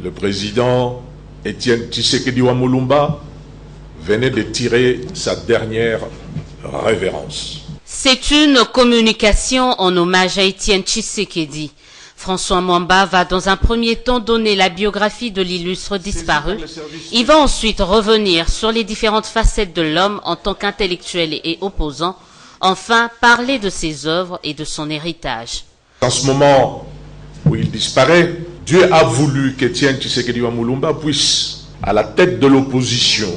le président Étienne Tshisekedi Mulumba venait de tirer sa dernière révérence. C'est une communication en hommage à Étienne Tshisekedi. François Mwamba va dans un premier temps donner la biographie de l'illustre disparu. Il va ensuite revenir sur les différentes facettes de l'homme en tant qu'intellectuel et opposant. Enfin, parler de ses œuvres et de son héritage. En ce moment où il disparaît, Dieu a voulu qu'Étienne Tshisekedi Mulumba puisse, à la tête de l'opposition,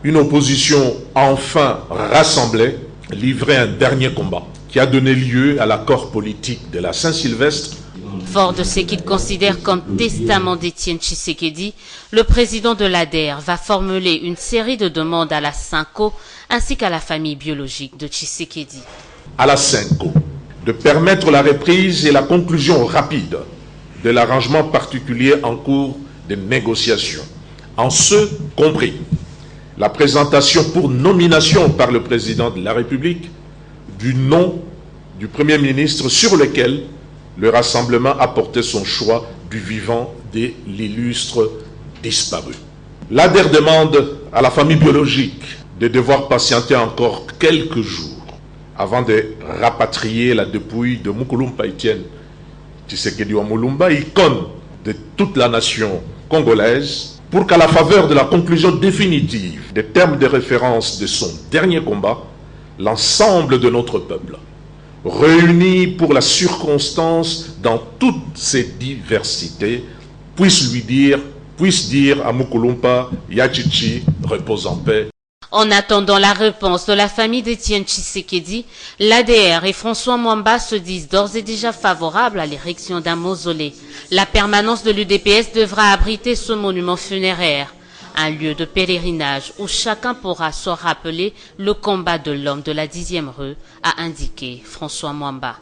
une opposition enfin rassemblée, livrer un dernier combat qui a donné lieu à l'accord politique de la Saint-Sylvestre. Fort de ce qu'il considère comme testament d'Étienne Tshisekedi, le président de l'ADER va formuler une série de demandes à la SYNCO ainsi qu'à la famille biologique de Tshisekedi. À la SYNCO de permettre la reprise et la conclusion rapide de l'arrangement particulier en cours de négociation, en ce compris la présentation pour nomination par le président de la République du nom du Premier ministre sur lequel le rassemblement a porté son choix du vivant de l'illustre disparu. L'ADER demande à la famille biologique de devoir patienter encore quelques jours avant de rapatrier la dépouille de Mukulumba Étienne Tshisekedi Mulumba, icône de toute la nation congolaise, pour qu'à la faveur de la conclusion définitive des termes de référence de son dernier combat, l'ensemble de notre peuple, réunis pour la circonstance dans toutes ses diversités, puisse dire à Mukulumba Yachichi, repose en paix. En attendant la réponse de la famille d'Étienne Tshisekedi, l'ADER et François Mwamba se disent d'ores et déjà favorables à l'érection d'un mausolée. La permanence de l'UDPS devra abriter ce monument funéraire, un lieu de pèlerinage où chacun pourra se rappeler le combat de l'homme de la 10e rue, a indiqué François Mwamba.